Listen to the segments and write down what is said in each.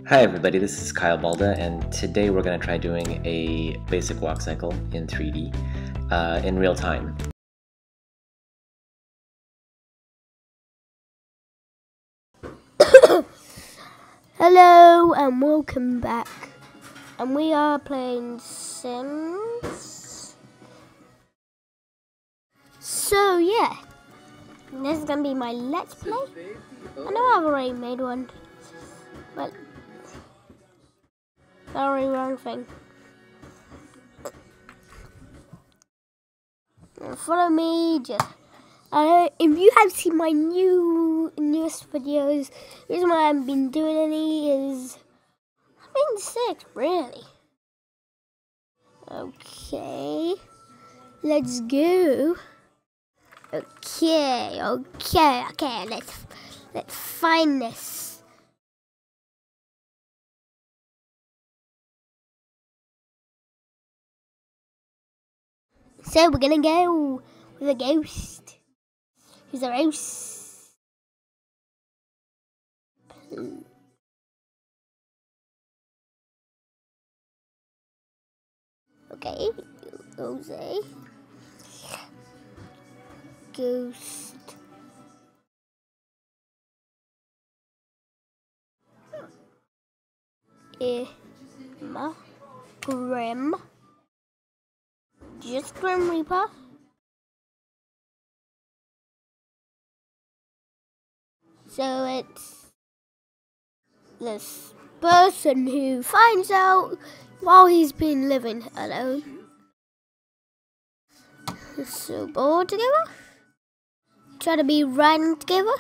Hi everybody, this is Kyle Balda, and today we're going to try doing a basic walk cycle in 3D in real time. Hello and welcome back. And we are playing Sims. So yeah, this is gonna be my Let's Play. I know I've already made one, but sorry, wrong thing. Follow me, just if you have seen my newest videos, the reason why I haven't been doing any is I've been sick, really. Okay, let's go. Okay, let's find this. So we're gonna go with a ghost. Who's a ghost? Okay, Jose. Ghost. Emma. Grim. Just Grim Reaper. So it's this person who finds out while he's been living alone. So bored together. Try to be riding together.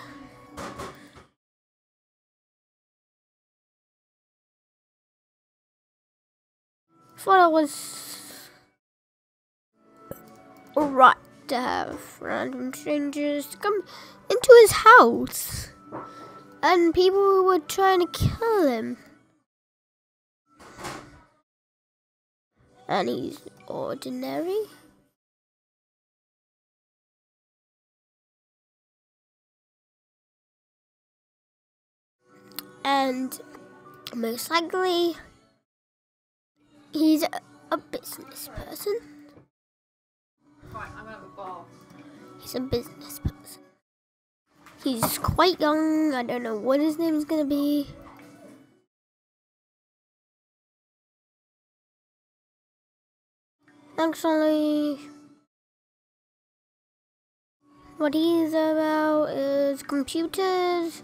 Thought it was alright to have random strangers come into his house. And people were trying to kill him. And he's ordinary. And most likely, he's a business person. Right, I'm gonna have a bath. He's a business person. He's quite young. I don't know what his name is gonna be. Actually, what he's about is computers,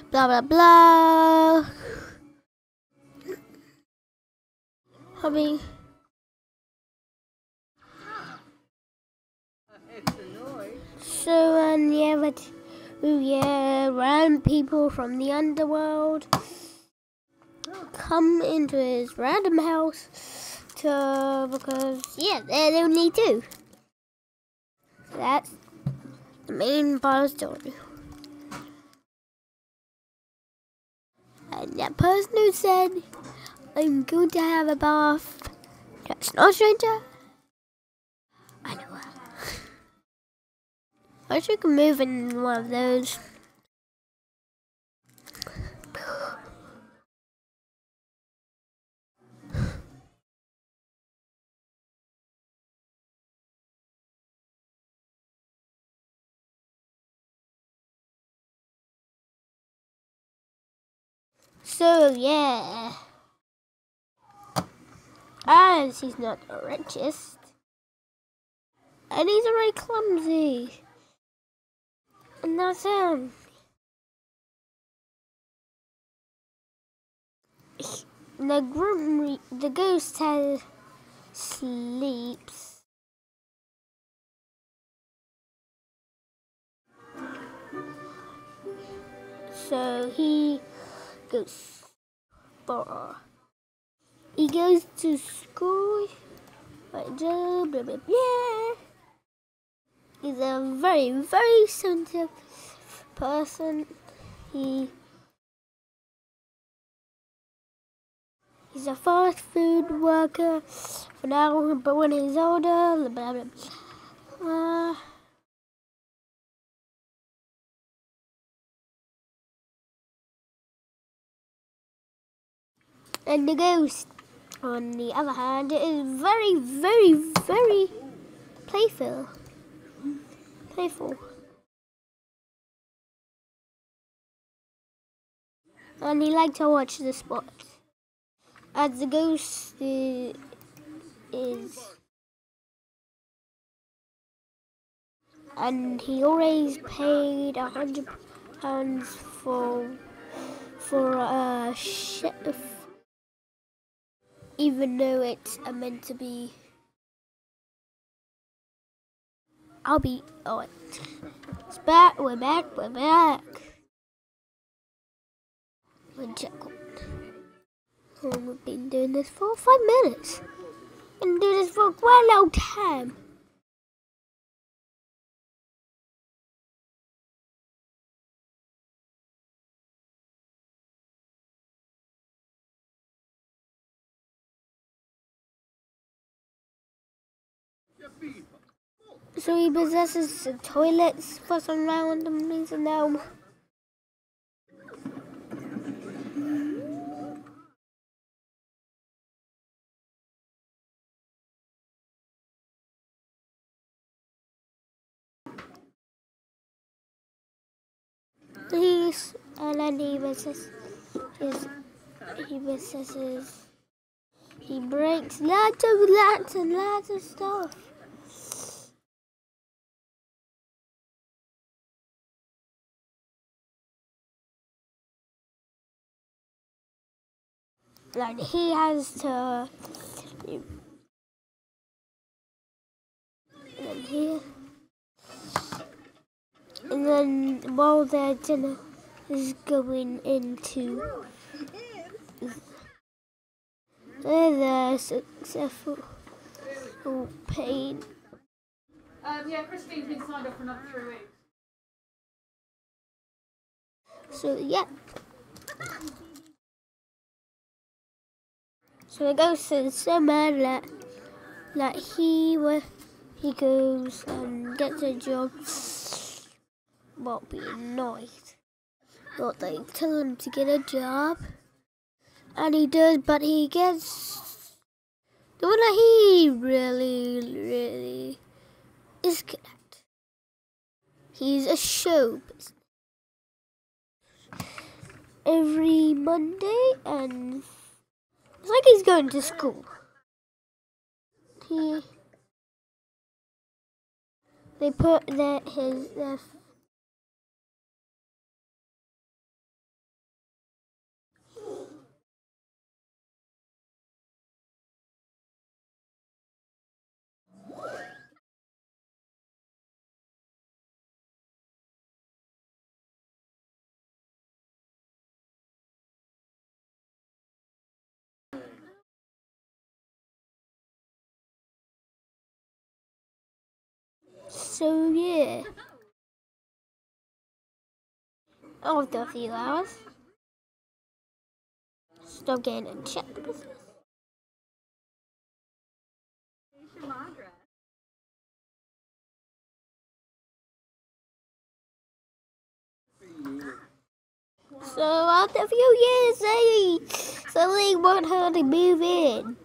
blah blah blah. Hobby. It's a noise. So, yeah, but, random people from the underworld come into his random house because, they're only two. That's the main part of the story. And that person who said, I'm going to have a bath, that's not a stranger. I know her. I wish we could move in one of those. So, yeah. As he's not the richest. And he's very clumsy. And that's him. The ghost has sleeps. So he goes to school. Blah, blah, blah, blah. He's a very, very sensitive person. He's a fast food worker for now, but when he's older, blah, blah, blah. And the ghost, on the other hand, is very, very, very playful. And he likes to watch the sports. As the ghost is and he always paid £100 for a chef, even though it's meant to be. It's back. We're back. We'll check. We've been doing this for 5 minutes. And do this for quite a long time. So he possesses the toilets for some random reason now. And then he breaks lots and lots of stuff. Like he has to, and then while their dinner is going into the successful pain. Yeah, Christine's been signed up for another 3 weeks. So yeah. So the ghost is so mad that he goes and gets a job. Won't be annoyed. But they tell him to get a job. And he does, but he gets the one that he really is good at. He's a show business. Every Monday, and it's like he's going to school. They put their So yeah. After a few hours, stop getting a check. So after a few years, they suddenly want her to move in.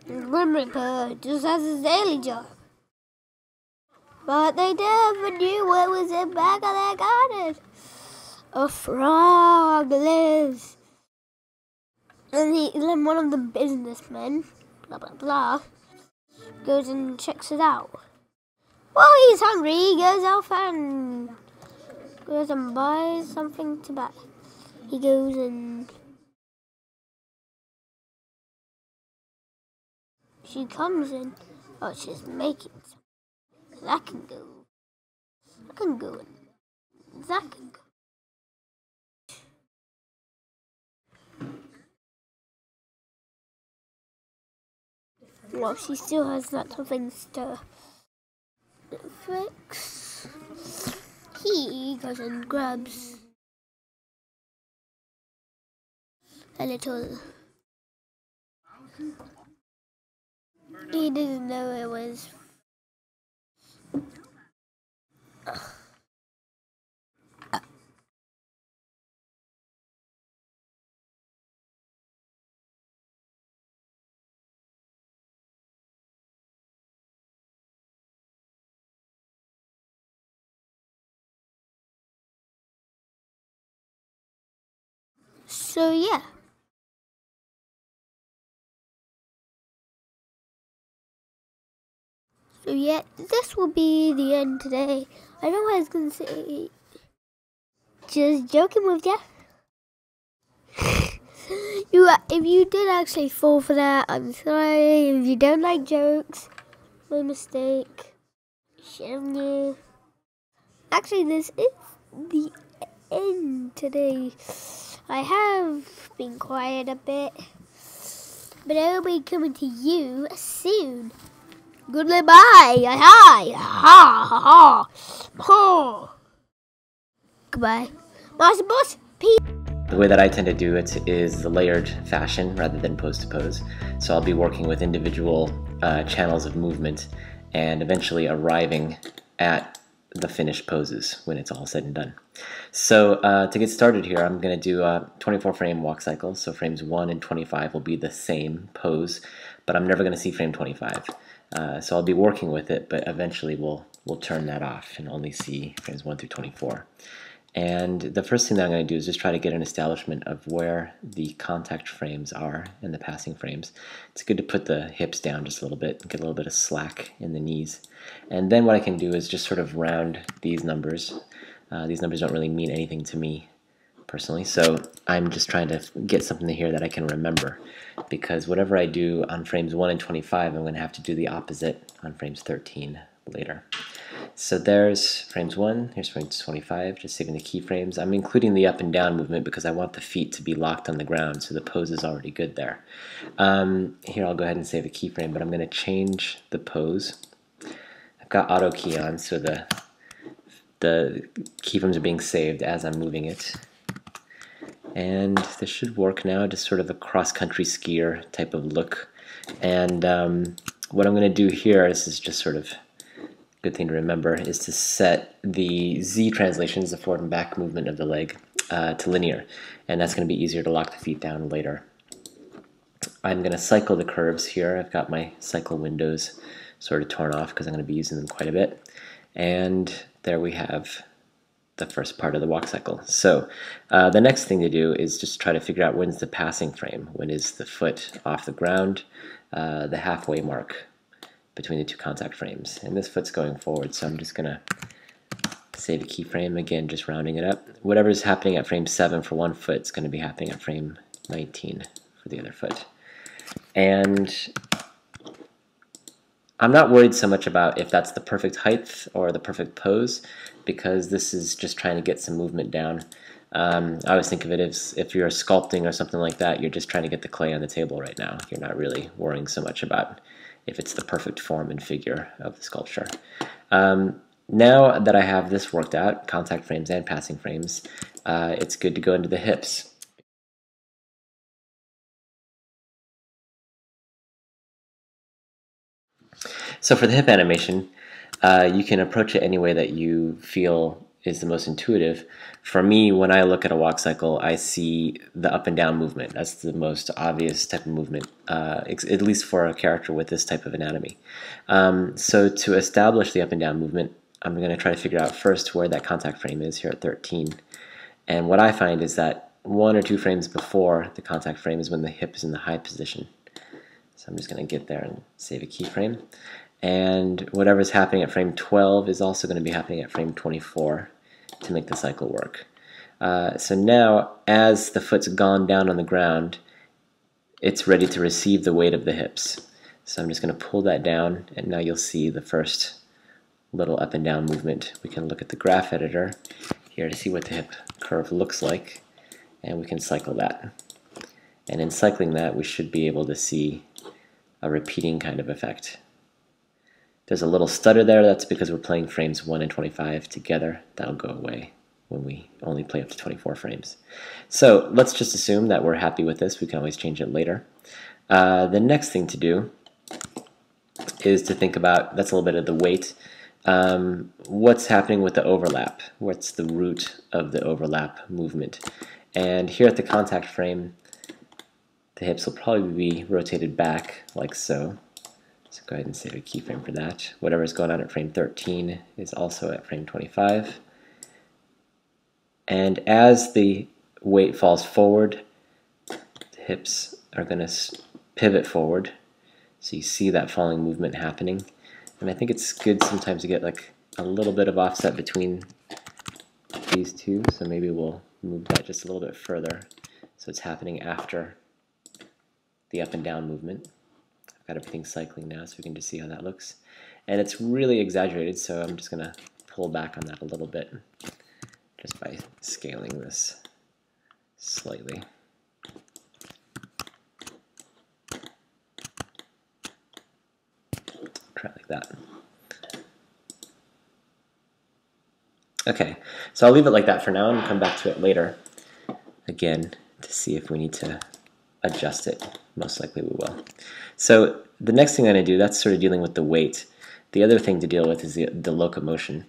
Grim Reaper just has his daily job. But they never knew what was in the back of their garden. A frog lives. And then one of the businessmen, blah blah blah, goes and checks it out. Well, he's hungry, he goes off and buys something to buy. He goes and she comes in. Oh, she's making something. That can go in. That can go. Well, she still has lots of things to fix. He goes and grabs a little. He didn't know it was. So yeah. So yeah, this will be the end today. I know I was gonna say, just joking with ya. If you did actually fall for that, I'm sorry. If you don't like jokes, my mistake. Shame you. Actually, this is the end today. I have been quiet a bit, but I'll be coming to you soon. Goodbye. Hi. Ha ha ha. Ha. Goodbye. Master Boss. Peace. The way that I tend to do it is the layered fashion rather than pose to pose. So I'll be working with individual channels of movement and eventually arriving at the finished poses when it's all said and done. So to get started here, I'm going to do a 24 frame walk cycle. So frames 1 and 25 will be the same pose, but I'm never going to see frame 25. So I'll be working with it, but eventually we'll turn that off and only see frames 1 through 24. And the first thing that I'm going to do is just try to get an establishment of where the contact frames are and the passing frames. It's good to put the hips down just a little bit and get a little bit of slack in the knees. And then what I can do is just sort of round these numbers. These numbers don't really mean anything to me personally, so I'm just trying to get something here that I can remember, because whatever I do on frames 1 and 25, I'm going to have to do the opposite on frames 13 later. So there's frames 1, here's frames 25, just saving the keyframes. I'm including the up and down movement because I want the feet to be locked on the ground, so the pose is already good there. Here I'll go ahead and save a keyframe, but I'm going to change the pose. I've got auto key on, so the keyframes are being saved as I'm moving it. And this should work now, just sort of a cross-country skier type of look. And what I'm going to do here, this is just sort of good thing to remember, is to set the Z translations, the forward and back movement of the leg, to linear, and that's going to be easier to lock the feet down later. I'm going to cycle the curves here. I've got my cycle windows sort of torn off because I'm going to be using them quite a bit, and there we have the first part of the walk cycle. So the next thing to do is just try to figure out when's the passing frame, when is the foot off the ground, the halfway mark between the two contact frames, and this foot's going forward, so I'm just gonna save a keyframe, again just rounding it up. Whatever's happening at frame 7 for one foot is going to be happening at frame 19 for the other foot. And I'm not worried so much about if that's the perfect height or the perfect pose, because this is just trying to get some movement down. I always think of it as if you're sculpting or something like that, you're just trying to get the clay on the table right now. You're not really worrying so much about if it's the perfect form and figure of the sculpture. Now that I have this worked out, contact frames and passing frames, it's good to go into the hips. So for the hip animation, you can approach it any way that you feel is the most intuitive. For me, when I look at a walk cycle, I see the up and down movement. That's the most obvious type of movement, at least for a character with this type of anatomy. So to establish the up and down movement, I'm going to try to figure out first where that contact frame is here at 13. And what I find is that 1 or 2 frames before the contact frame is when the hip is in the high position. So I'm just going to get there and save a keyframe. And whatever's happening at frame 12 is also going to be happening at frame 24 to make the cycle work. So now, as the foot's gone down on the ground, it's ready to receive the weight of the hips. So I'm just going to pull that down, and now you'll see the first little up and down movement. We can look at the graph editor here to see what the hip curve looks like, and we can cycle that. And in cycling that, we should be able to see a repeating kind of effect. There's a little stutter there. That's because we're playing frames 1 and 25 together. That'll go away when we only play up to 24 frames. So let's just assume that we're happy with this. We can always change it later. The next thing to do is to think about, that's a little bit of the weight, what's happening with the overlap? What's the root of the overlap movement? And here at the contact frame, the hips will probably be rotated back like so. So go ahead and save a keyframe for that. Whatever's going on at frame 13 is also at frame 25. And as the weight falls forward, the hips are going to pivot forward. So you see that falling movement happening. And I think it's good sometimes to get like a little bit of offset between these two. So maybe we'll move that just a little bit further. So it's happening after the up and down movement. I've got everything cycling now so we can just see how that looks. And it's really exaggerated, so I'm just going to pull back on that a little bit just by scaling this slightly. Try like that. Okay, so I'll leave it like that for now and come back to it later again to see if we need to adjust it. Most likely we will. So the next thing I'm going to do, that's sort of dealing with the weight. The other thing to deal with is the locomotion.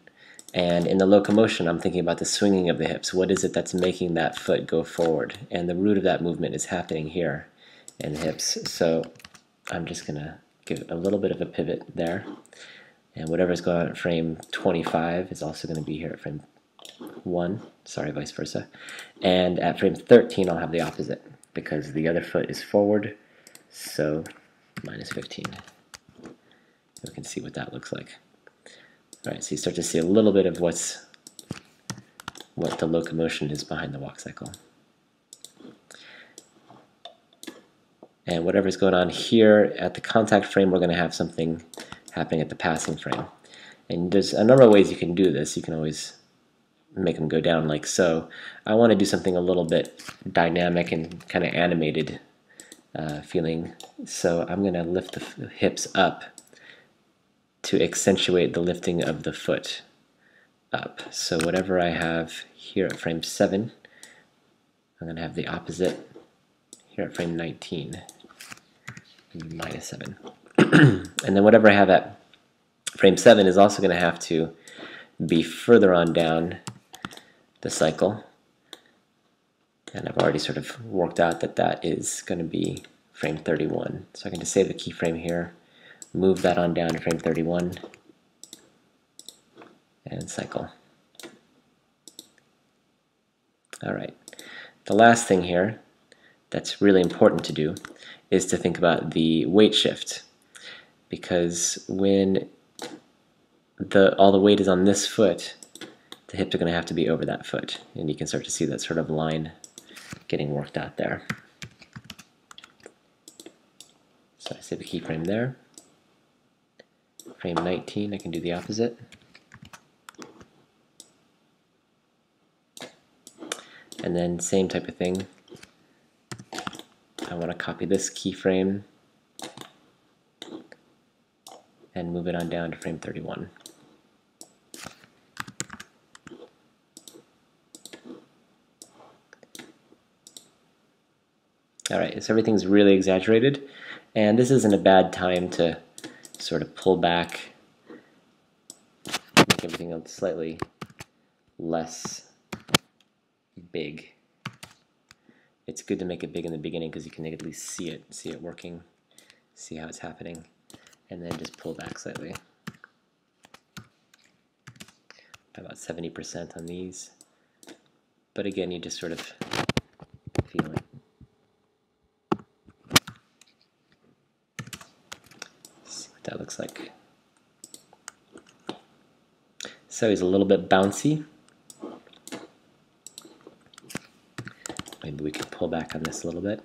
And in the locomotion, I'm thinking about the swinging of the hips. What is it that's making that foot go forward? And the root of that movement is happening here in the hips. So I'm just going to give a little bit of a pivot there. And whatever's going on at frame 25 is also going to be here at frame 1. Sorry, vice versa. And at frame 13, I'll have the opposite because the other foot is forward. So minus 15. We can see what that looks like. All right, so you start to see a little bit of what the locomotion is behind the walk cycle. And whatever's going on here at the contact frame, we're going to have something happening at the passing frame. And there's a number of ways you can do this. You can always make them go down like so. I want to do something a little bit dynamic and kind of animated feeling. So I'm going to lift the hips up to accentuate the lifting of the foot up. So whatever I have here at frame 7, I'm going to have the opposite here at frame 19, minus 7. And then whatever I have at frame 7 is also going to have to be further on down the cycle. And I've already sort of worked out that that is going to be frame 31. So I can just save the keyframe here, move that on down to frame 31, and cycle. All right. The last thing here that's really important to do is to think about the weight shift, because when all the weight is on this foot, the hips are going to have to be over that foot, and you can start to see that sort of line getting worked out there. So I save the keyframe there. Frame 19, I can do the opposite. And then same type of thing. I want to copy this keyframe and move it on down to frame 31. Alright, so everything's really exaggerated, and this isn't a bad time to sort of pull back, make everything slightly less big. It's good to make it big in the beginning because you can at least see it working, see how it's happening, and then just pull back slightly. About 70% on these. But again, you just sort of feel it. See what that looks like. So he's a little bit bouncy. Maybe we could pull back on this a little bit.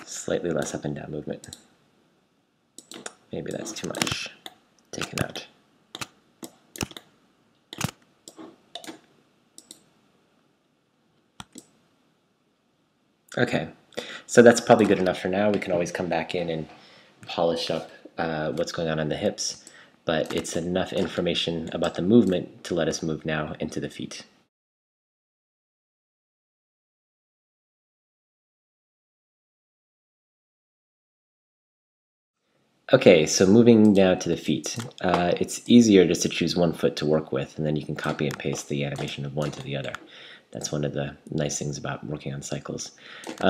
Slightly less up and down movement. Maybe that's too much. Taken out. Okay, So that's probably good enough for now. We can always come back in and polish up what's going on the hips, but it's enough information about the movement to let us move now into the feet. Okay, so moving now to the feet. It's easier just to choose one foot to work with, and then you can copy and paste the animation of one to the other. That's one of the nice things about working on cycles. So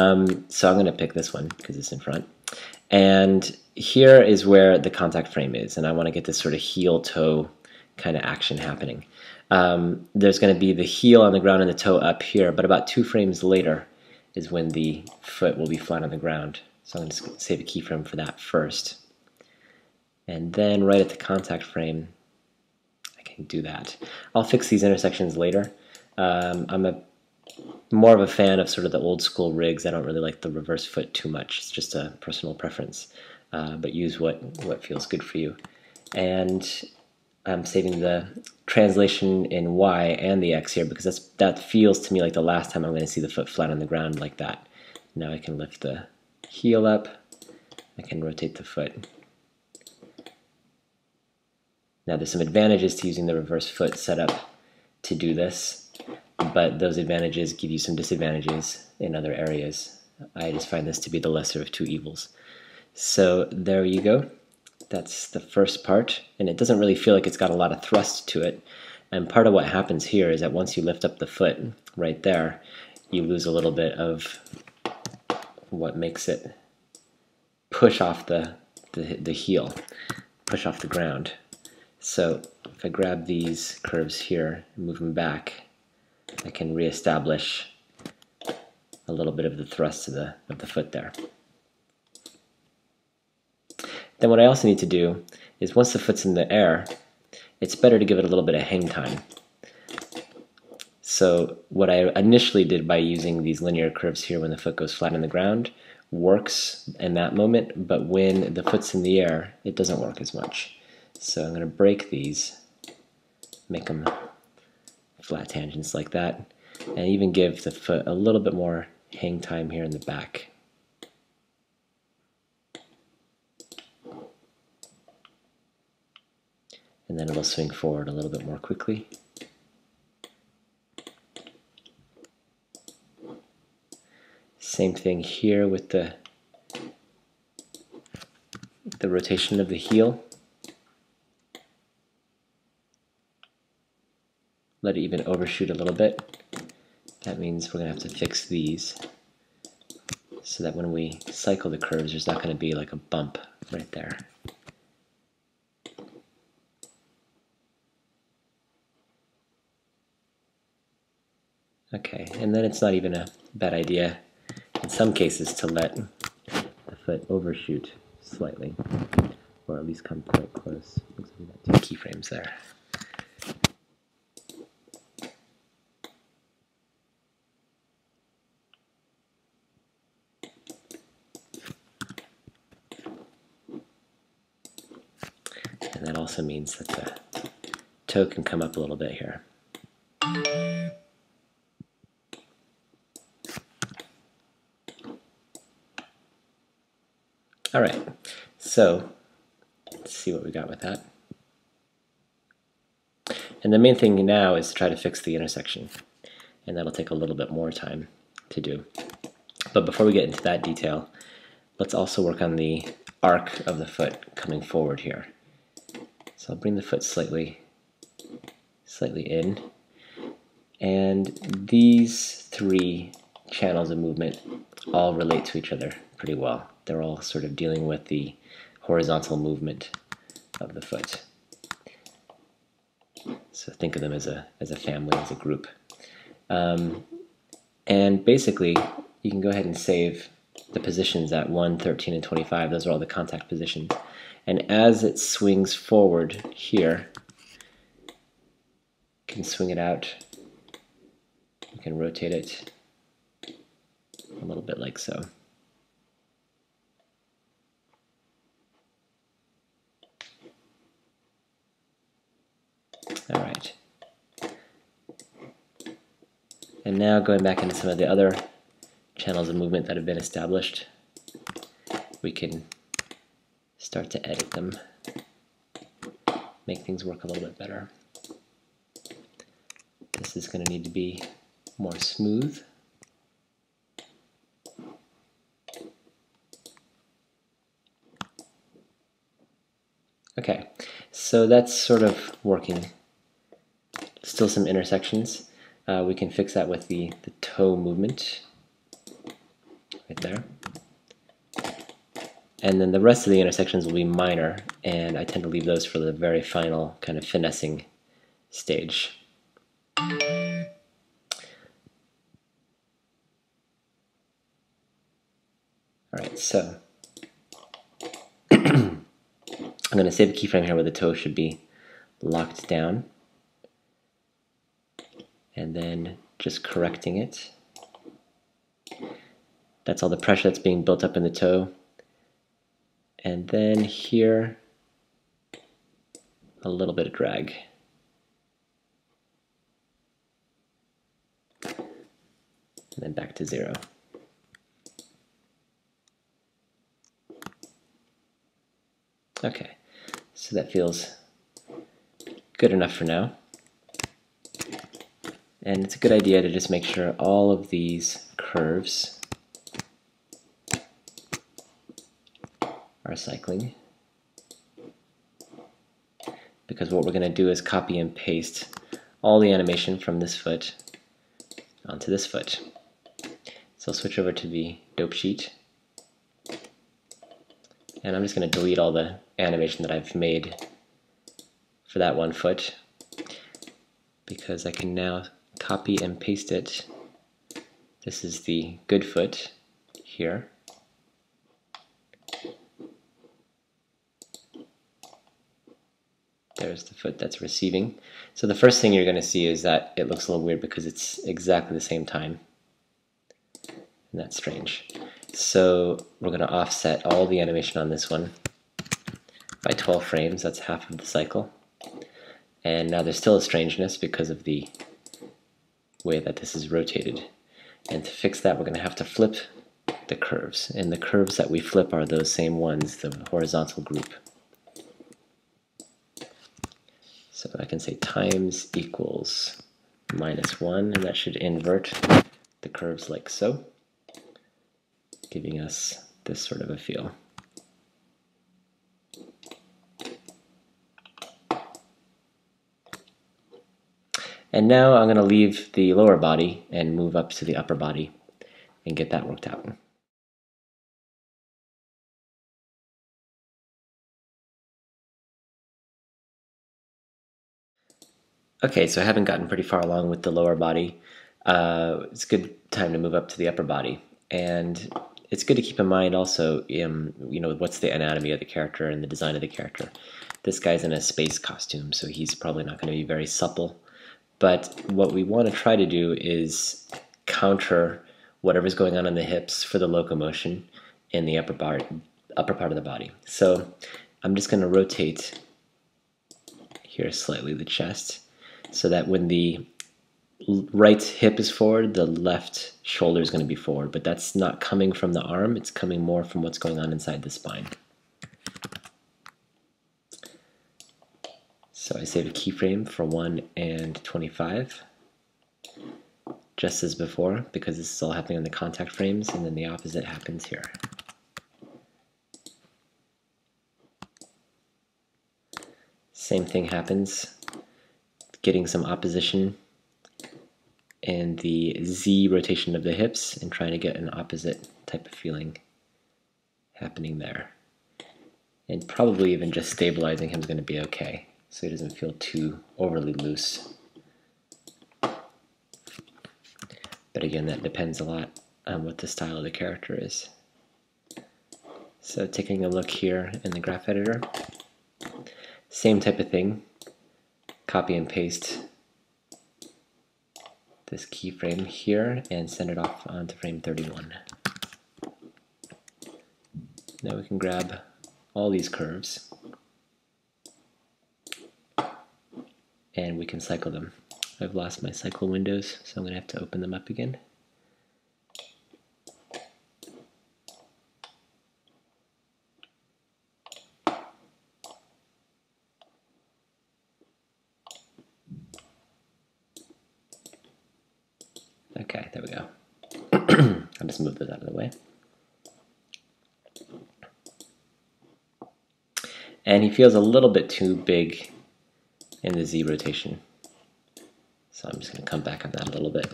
I'm going to pick this one because it's in front. And here is where the contact frame is, and I want to get this sort of heel-toe kind of action happening. There's going to be the heel on the ground and the toe up here, but about 2 frames later is when the foot will be flat on the ground. So I'm going to save a keyframe for that first. And then right at the contact frame, I can do that. I'll fix these intersections later. I'm more of a fan of sort of the old school rigs. I don't really like the reverse foot too much. It's just a personal preference. But use what feels good for you. And I'm saving the translation in Y and the X here because that feels to me like the last time I'm going to see the foot flat on the ground like that. Now I can lift the heel up. I can rotate the foot. Now there's some advantages to using the reverse foot setup to do this, but those advantages give you some disadvantages in other areas. I just find this to be the lesser of 2 evils. So there you go. That's the first part, and it doesn't really feel like it's got a lot of thrust to it. And part of what happens here is that once you lift up the foot right there, you lose a little bit of what makes it push off the heel, push off the ground. So if I grab these curves here and move them back, I can reestablish a little bit of the thrust of the foot there. Then what I also need to do is once the foot's in the air, it's better to give it a little bit of hang time. So what I initially did by using these linear curves here when the foot goes flat on the ground works in that moment, but when the foot's in the air, it doesn't work as much. So I'm going to break these, make them flat tangents like that, and even give the foot a little bit more hang time here in the back. And then it'll swing forward a little bit more quickly. Same thing here with the rotation of the heel. Let it even overshoot a little bit. That means we're going to have to fix these so that when we cycle the curves, there's not going to be like a bump right there. Okay, and then it's not even a bad idea in some cases to let the foot overshoot slightly, or at least come quite close. Looks like we got 2 keyframes there. And that also means that the toe can come up a little bit here. Alright, so let's see what we got with that. And the main thing now is to try to fix the intersection, and that'll take a little bit more time to do. But before we get into that detail, let's also work on the arc of the foot coming forward here. So I'll bring the foot slightly in, and these 3 channels of movement all relate to each other pretty well. They're all sort of dealing with the horizontal movement of the foot. So think of them as a family, as a group. And basically, you can go ahead and save the positions at 1, 13, and 25. Those are all the contact positions. And as it swings forward here, you can swing it out. You can rotate it a little bit like so. All right. And now going back into some of the other channels of movement that have been established, we can start to edit them, make things work a little bit better. This is going to need to be more smooth. Okay, so that's sort of working. Still some intersections. We can fix that with the toe movement right there. And then the rest of the intersections will be minor, and I tend to leave those for the very final kind of finessing stage. Alright, so I'm going to save a keyframe here where the toe should be locked down, and then just correcting it. That's all the pressure that's being built up in the toe. And then here, a little bit of drag. And then back to 0. Okay, so that feels good enough for now. And it's a good idea to just make sure all of these curves are cycling, because what we're going to do is copy and paste all the animation from this foot onto this foot. So I'll switch over to the dope sheet, and I'm just going to delete all the animation that I've made for that one foot, because I can now copy and paste it. This is the good foot here. There's the foot that's receiving. So the first thing you're going to see is that it looks a little weird because it's exactly the same time. And that's strange. So we're going to offset all the animation on this one by 12 frames. That's half of the cycle. And now there's still a strangeness because of the way that this is rotated. And to fix that, we're going to have to flip the curves. And the curves that we flip are those same ones, the horizontal group. So I can say times equals -1, and that should invert the curves like so, giving us this sort of a feel. And now I'm going to leave the lower body and move up to the upper body and get that worked out. Okay, so I haven't gotten pretty far along with the lower body. It's a good time to move up to the upper body. And it's good to keep in mind also, what's the anatomy of the character and the design of the character. This guy's in a space costume, so he's probably not going to be very supple. But what we want to try to do is counter whatever's going on in the hips for the locomotion in the upper part of the body. So I'm just going to rotate here slightly the chest, so that when the right hip is forward, the left shoulder is going to be forward. But that's not coming from the arm, it's coming more from what's going on inside the spine. So I save a keyframe for 1 and 25, just as before, because this is all happening on the contact frames, and then the opposite happens here. Same thing happens, getting some opposition in the Z rotation of the hips and trying to get an opposite type of feeling happening there. And probably even just stabilizing him is going to be okay, so he doesn't feel too overly loose. But again, that depends a lot on what the style of the character is. So taking a look here in the graph editor, same type of thing, copy and paste this keyframe here and send it off onto frame 31. Now we can grab all these curves and we can cycle them. I've lost my cycle windows, so I'm going to have to open them up again. Okay, there we go. I'll just move those out of the way. And he feels a little bit too big in the Z rotation. So I'm just going to come back on that a little bit.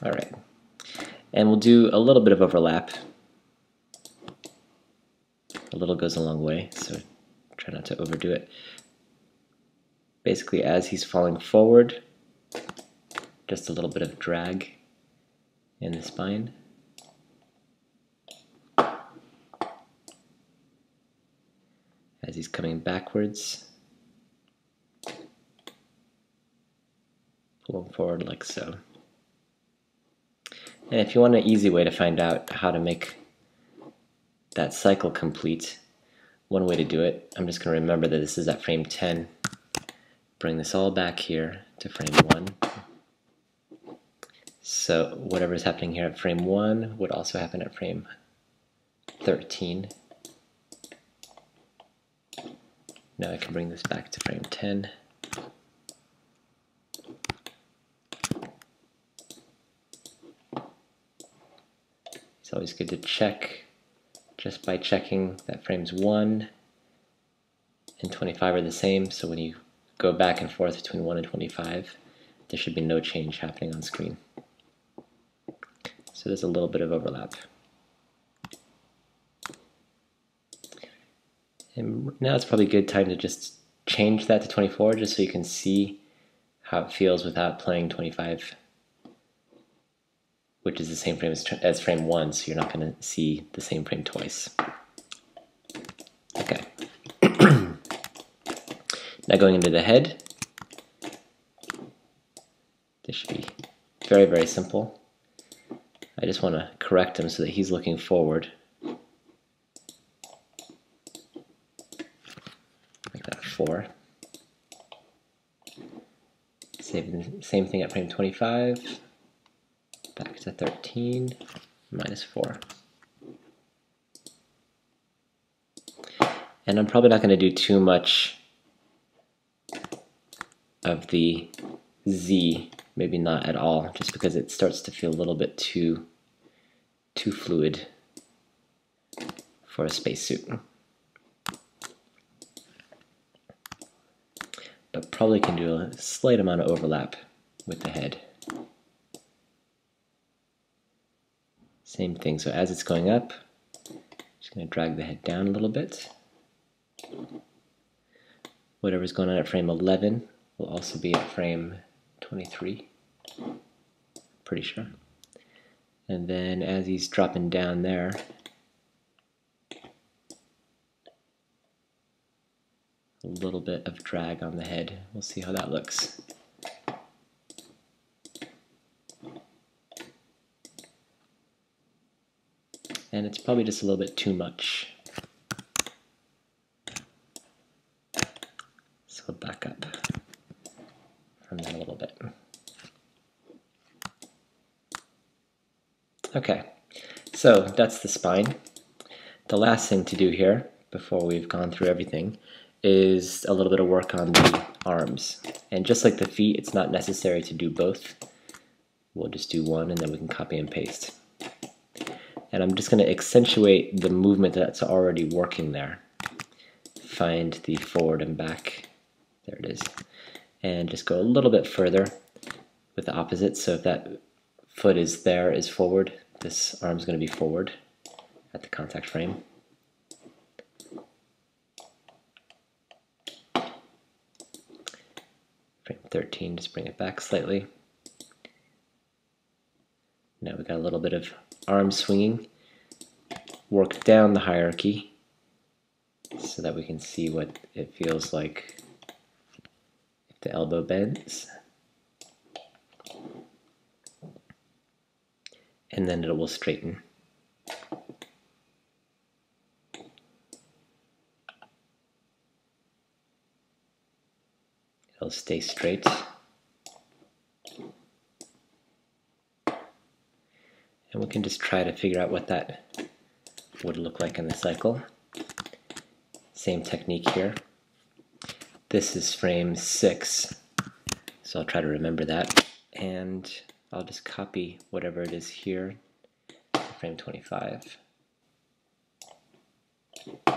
All right. And we'll do a little bit of overlap. A little goes a long way, so try not to overdo it. Basically, as he's falling forward, just a little bit of drag in the spine. As he's coming backwards, pull him forward like so. And if you want an easy way to find out how to make that cycle complete, one way to do it, I'm just going to remember that this is at frame 10. Bring this all back here to frame 1. So whatever is happening here at frame 1 would also happen at frame 13. Now I can bring this back to frame 10. It's always good to check just by checking that frames 1 and 25 are the same, so when you go back and forth between 1 and 25, there should be no change happening on screen. So there's a little bit of overlap. And now it's probably a good time to just change that to 24 just so you can see how it feels without playing 25, which is the same frame as frame 1, so you're not going to see the same frame twice. Okay. Now going into the head, this should be very, very simple. I just want to correct him so that he's looking forward. Like that, 4. Same thing at frame 25. Back to 13, -4. And I'm probably not going to do too much of the Z, maybe not at all, just because it starts to feel a little bit too fluid for a spacesuit. But probably can do a slight amount of overlap with the head. Same thing, so as it's going up, just going to drag the head down a little bit. Whatever's going on at frame 11 will also be at frame 23, pretty sure. And then as he's dropping down there, a little bit of drag on the head. We'll see how that looks. And it's probably just a little bit too much. So we'll back up from that a little bit. Okay, so that's the spine. The last thing to do here, before we've gone through everything, is a little bit of work on the arms. And just like the feet, it's not necessary to do both. We'll just do one and then we can copy and paste. And I'm just going to accentuate the movement that's already working there. Find the forward and back. There it is. And just go a little bit further with the opposite. So if that foot is there, is forward, this arm's going to be forward at the contact frame. Frame 13, just bring it back slightly. Now we got a little bit of arm swinging. Work down the hierarchy so that we can see what it feels like if the elbow bends. And then it will straighten. It'll stay straight. And we can just try to figure out what that would look like in the cycle. Same technique here. This is frame 6, so I'll try to remember that. And I'll just copy whatever it is here to frame 25. And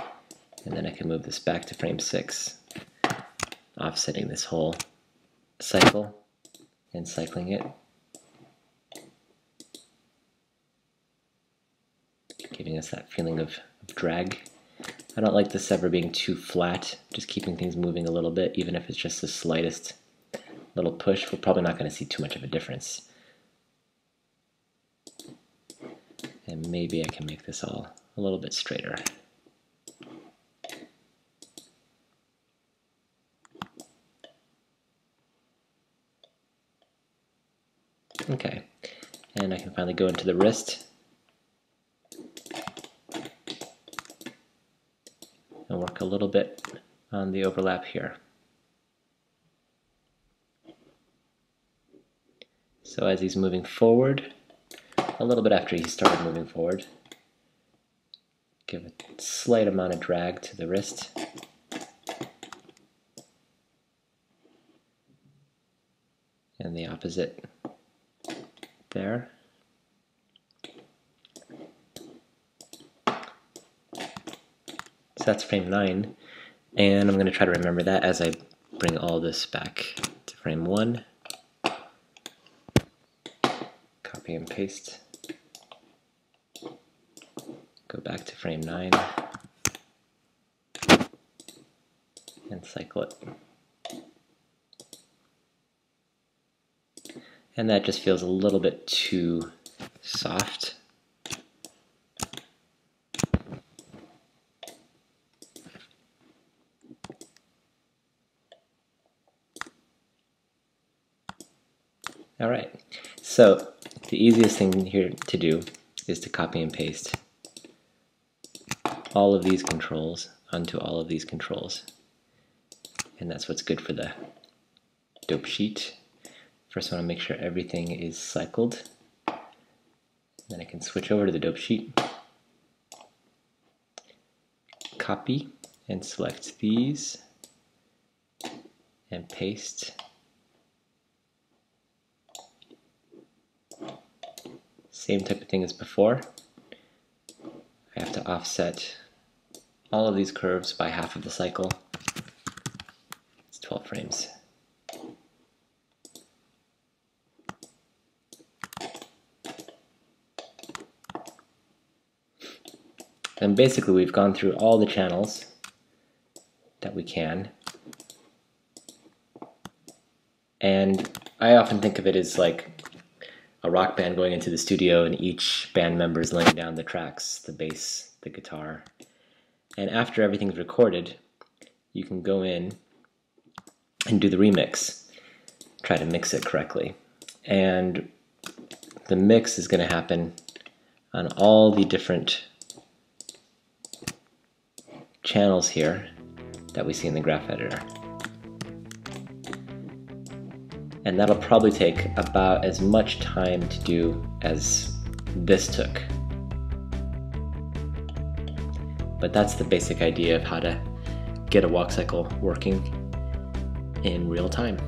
then I can move this back to frame 6, offsetting this whole cycle and cycling it, giving us that feeling of drag. I don't like this ever being too flat, just keeping things moving a little bit, even if it's just the slightest little push. We're probably not going to see too much of a difference. And maybe I can make this all a little bit straighter. Okay, and I can finally go into the wrist and work a little bit on the overlap here. So as he's moving forward, a little bit after he started moving forward, give a slight amount of drag to the wrist. And the opposite there. So that's frame 9, and I'm going to try to remember that as I bring all this back to frame 1. Copy and paste. Go back to frame 9 and cycle it. And that just feels a little bit too soft. All right, so the easiest thing here to do is to copy and paste all of these controls onto all of these controls. And that's what's good for the dope sheet. First I want to make sure everything is cycled. Then I can switch over to the dope sheet, copy and select these, and paste. Same type of thing as before. I have to offset all of these curves by half of the cycle. It's 12 frames. And basically we've gone through all the channels that we can. And I often think of it as like a rock band going into the studio and each band member is laying down the tracks, the bass, the guitar. And after everything's recorded, you can go in and do the remix. Try to mix it correctly. And the mix is going to happen on all the different channels here that we see in the graph editor. And that'll probably take about as much time to do as this took. But that's the basic idea of how to get a walk cycle working in real time.